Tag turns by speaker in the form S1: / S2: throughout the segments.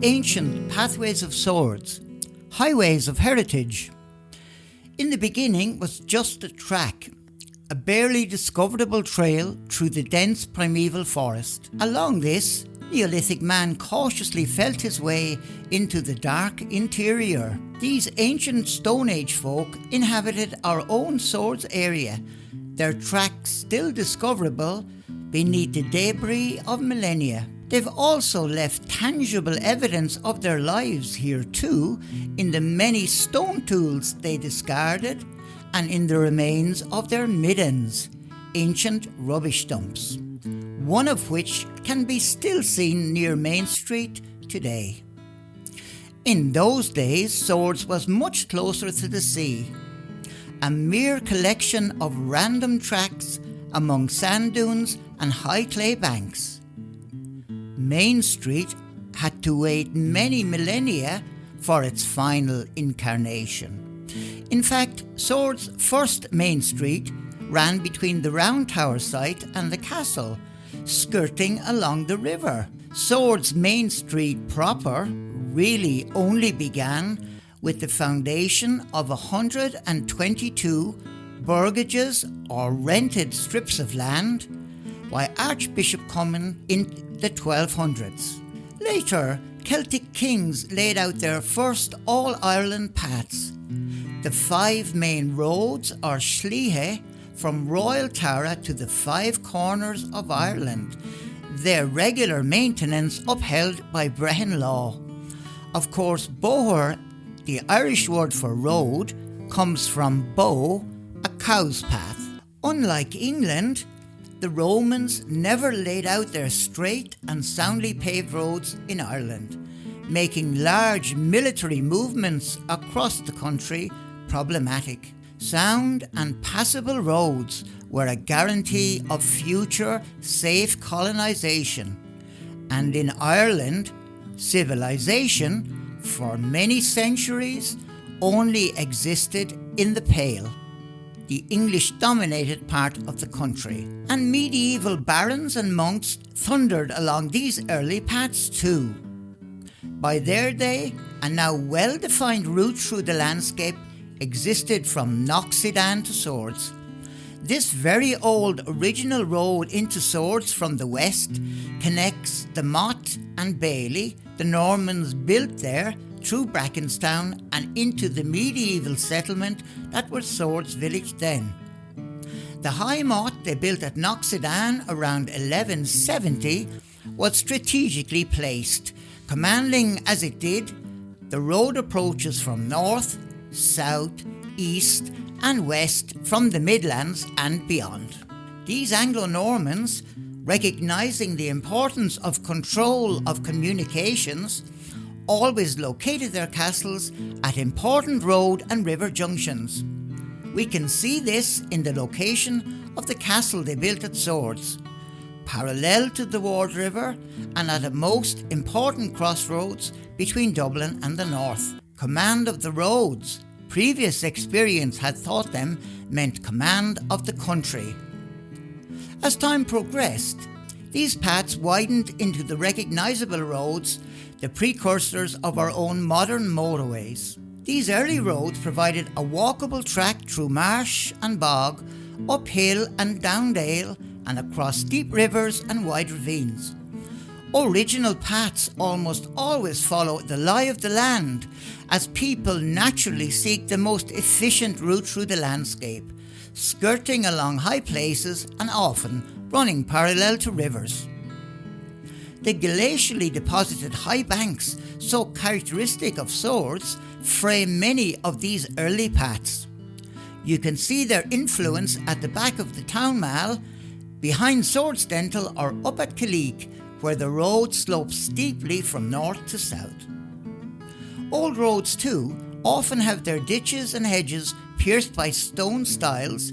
S1: ancient pathways of swords, highways of heritage. In the beginning was just a track, a barely discoverable trail through the dense primeval forest. Along this, Neolithic man cautiously felt his way into the dark interior. These ancient Stone Age folk inhabited our own swords area, their tracks still discoverable beneath the debris of millennia. They've also left tangible evidence of their lives here too, in the many stone tools they discarded and in the remains of their middens, ancient rubbish dumps, one of which can be still seen near Main Street today. In those days, Swords was much closer to the sea, a mere collection of random tracks among sand dunes and high clay banks. Main Street had to wait many millennia for its final incarnation. In fact, Swords' first Main Street ran between the Round Tower site and the castle, skirting along the river. Swords' Main Street proper really only began with the foundation of 122 burgages or rented strips of land by Archbishop Cummin in the 1200s. Later, Celtic kings laid out their first all-Ireland paths, the 5 main roads or slithe from Royal Tara to the 5 corners of Ireland, their regular maintenance upheld by Brehon law. Of course, boher, the Irish word for road, comes from bow, a cow's path. Unlike England, the Romans never laid out their straight and soundly paved roads in Ireland, making large military movements across the country problematic. Sound and passable roads were a guarantee of future safe colonisation, and in Ireland, civilization, for many centuries, only existed in the Pale, the English-dominated part of the country. And medieval barons and monks thundered along these early paths too. By their day, a now well-defined route through the landscape existed from Knocksedan to Swords. This very old original road into Swords from the west connects the Mott and Bailey the Normans built there through Brackenstown and into the medieval settlement that was Swords village then. The High Mott they built at Knocksedan around 1170 was strategically placed, commanding as it did the road approaches from north, south, east and west from the Midlands and beyond. These Anglo-Normans, recognising the importance of control of communications, always located their castles at important road and river junctions. We can see this in the location of the castle they built at Swords, parallel to the Ward River and at a most important crossroads between Dublin and the north. Command of the roads. Previous experience had taught them meant command of the country. As time progressed, these paths widened into the recognisable roads, the precursors of our own modern motorways. These early roads provided a walkable track through marsh and bog, uphill and down dale, and across steep rivers and wide ravines. Original paths almost always follow the lie of the land, as people naturally seek the most efficient route through the landscape, skirting along high places and often running parallel to rivers. The glacially deposited high banks, so characteristic of Swords, frame many of these early paths. You can see their influence at the back of the town mall, behind Swords Dental or up at Killeek, where the road slopes steeply from north to south. Old roads too often have their ditches and hedges pierced by stone stiles,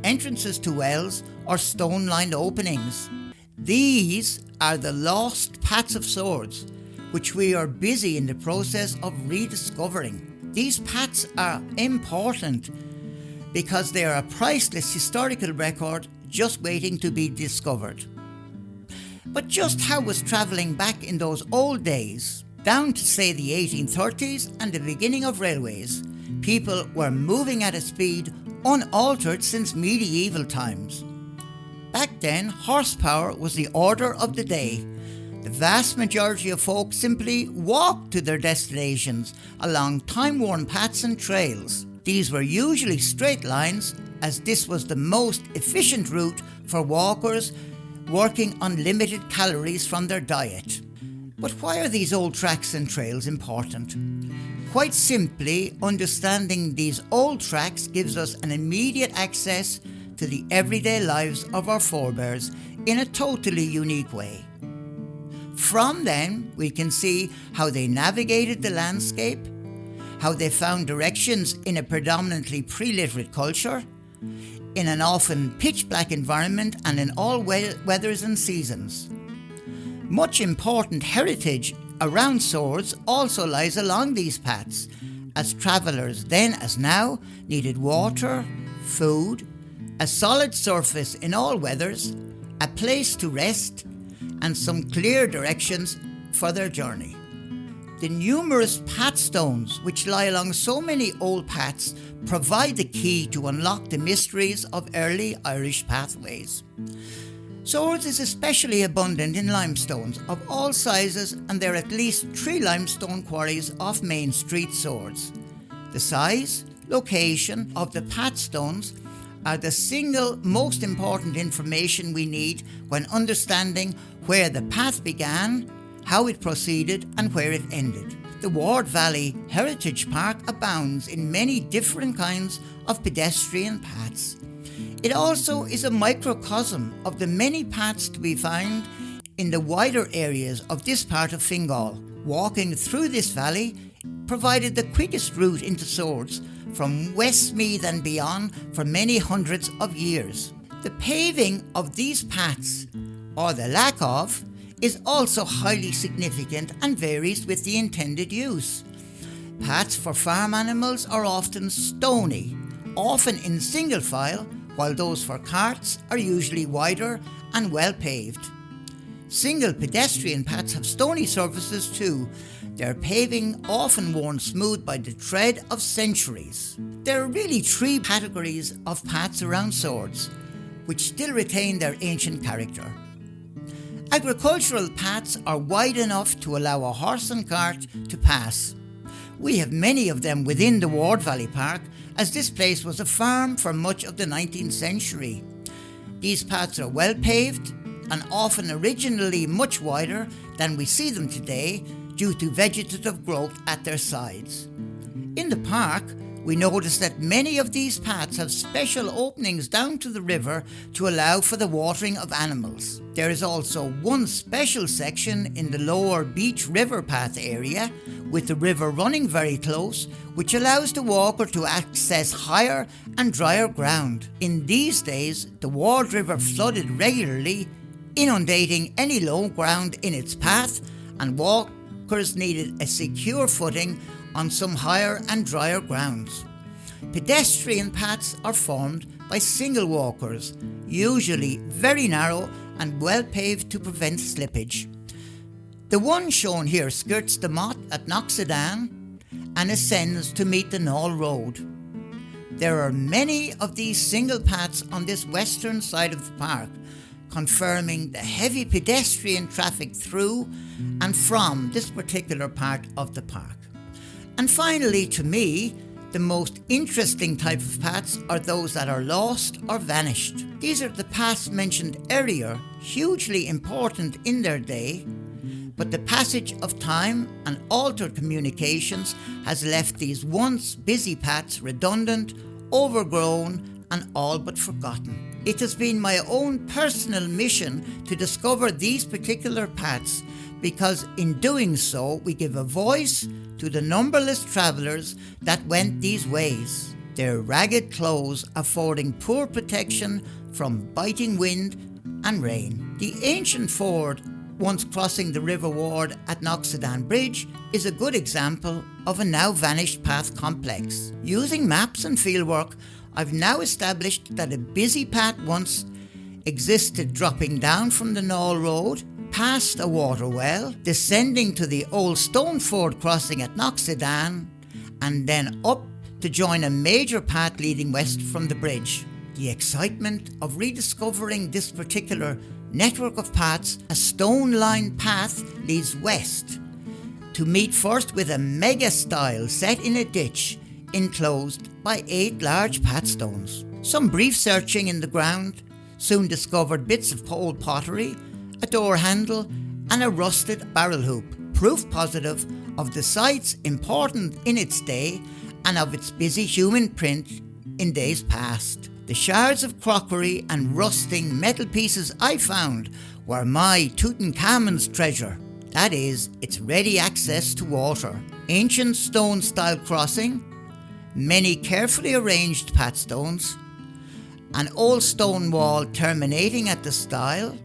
S1: entrances to wells or stone-lined openings. These are the lost paths of Swords, which we are busy in the process of rediscovering. These paths are important because they are a priceless historical record just waiting to be discovered. But just how was travelling back in those old days? Down to say the 1830s and the beginning of railways, people were moving at a speed unaltered since medieval times. Back then, horsepower was the order of the day. The vast majority of folk simply walked to their destinations along time-worn paths and trails. These were usually straight lines, as this was the most efficient route for walkers working on limited calories from their diet. But why are these old tracks and trails important? Quite simply, understanding these old tracks gives us an immediate access to the everyday lives of our forebears in a totally unique way. From them, we can see how they navigated the landscape, how they found directions in a predominantly pre-literate culture, in an often pitch-black environment and in all weathers and seasons. Much important heritage around Swords also lies along these paths, as travellers then as now needed water, food, a solid surface in all weathers, a place to rest, and some clear directions for their journey. The numerous path stones which lie along so many old paths provide the key to unlock the mysteries of early Irish pathways. Swords is especially abundant in limestones of all sizes, and there are at least 3 limestone quarries off Main Street, Swords. The size, location of the path stones are the single most important information we need when understanding where the path began, how it proceeded, and where it ended. The Ward Valley Heritage Park abounds in many different kinds of pedestrian paths. It also is a microcosm of the many paths to be found in the wider areas of this part of Fingal. Walking through this valley provided the quickest route into Swords from Westmeath and beyond for many hundreds of years. The paving of these paths, or the lack of, is also highly significant and varies with the intended use. Paths for farm animals are often stony, often in single file, while those for carts are usually wider and well paved. Single pedestrian paths have stony surfaces too, their paving often worn smooth by the tread of centuries. There are really 3 categories of paths around Swords, which still retain their ancient character. Agricultural paths are wide enough to allow a horse and cart to pass. We have many of them within the Ward Valley Park, as this place was a farm for much of the 19th century. These paths are well paved and often originally much wider than we see them today due to vegetative growth at their sides. In the park, we notice that many of these paths have special openings down to the river to allow for the watering of animals. There is also one special section in the lower Beach River path area, with the river running very close, which allows the walker to access higher and drier ground. In these days, the Ward River flooded regularly, inundating any low ground in its path, and walkers needed a secure footing on some higher and drier grounds. Pedestrian paths are formed by single walkers, usually very narrow and well paved to prevent slippage. The one shown here skirts the Mott at Knocksedan and ascends to meet the Knoll Road. There are many of these single paths on this western side of the park, confirming the heavy pedestrian traffic through and from this particular part of the park. And finally, to me, the most interesting type of paths are those that are lost or vanished. These are the paths mentioned earlier, hugely important in their day, but the passage of time and altered communications has left these once busy paths redundant, overgrown, and all but forgotten. It has been my own personal mission to discover these particular paths, because in doing so we give a voice to the numberless travellers that went these ways, their ragged clothes affording poor protection from biting wind and rain. The ancient ford once crossing the River Ward at Knocksedan Bridge is a good example of a now vanished path complex. Using maps and fieldwork, I've now established that a busy path once existed dropping down from the Knoll Road, past a water well, descending to the old Stoneford crossing at Knocksedan, and then up to join a major path leading west from the bridge. The excitement of rediscovering this particular network of paths, a stone-lined path leads west to meet first with a mega stile set in a ditch enclosed by 8 large path stones. Some brief searching in the ground soon discovered bits of old pottery, a door handle and a rusted barrel hoop, proof positive of the site's importance in its day and of its busy human print in days past. The shards of crockery and rusting metal pieces I found were my Tutankhamun's treasure. That is, its ready access to water, ancient stone-style crossing, many carefully arranged path stones, an old stone wall terminating at the stile,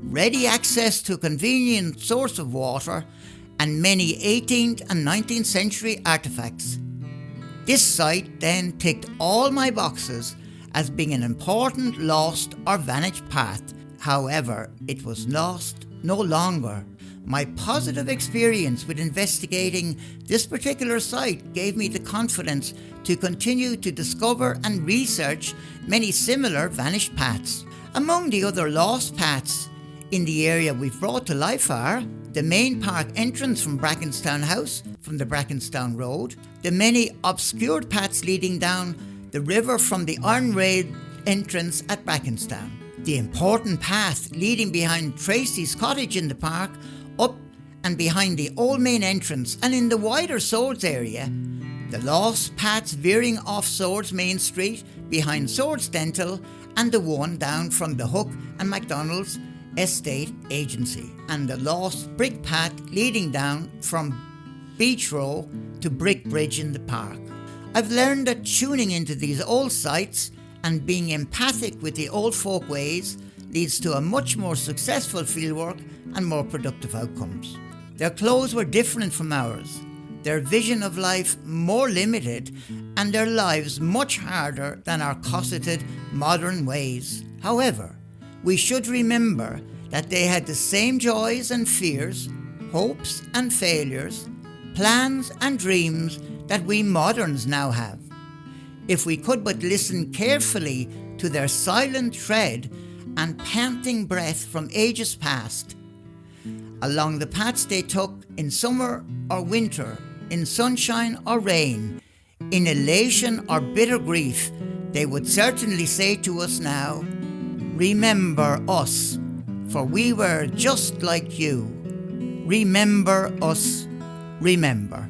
S1: ready access to a convenient source of water, and many 18th and 19th century artefacts. This site then ticked all my boxes as being an important lost or vanished path. However, it was lost no longer. My positive experience with investigating this particular site gave me the confidence to continue to discover and research many similar vanished paths. Among the other lost paths in the area we've brought to life are the main park entrance from Brackenstown House from the Brackenstown Road, the many obscured paths leading down the river from the Iron Raid entrance at Brackenstown, the important path leading behind Tracy's cottage in the park, up and behind the old main entrance, and in the wider Swords area, the lost paths veering off Swords Main Street behind Swords Dental, and the one down from the Hook and McDonald's Estate Agency, and the lost brick path leading down from Beach Row to Brick Bridge in the park. I've learned that tuning into these old sites and being empathic with the old folk ways leads to a much more successful fieldwork and more productive outcomes. Their clothes were different from ours, their vision of life more limited, and their lives much harder than our cosseted modern ways. However, we should remember that they had the same joys and fears, hopes and failures, plans and dreams that we moderns now have. If we could but listen carefully to their silent tread and panting breath from ages past, along the paths they took in summer or winter, in sunshine or rain, in elation or bitter grief, they would certainly say to us now, "Remember us, for we were just like you. Remember us, remember."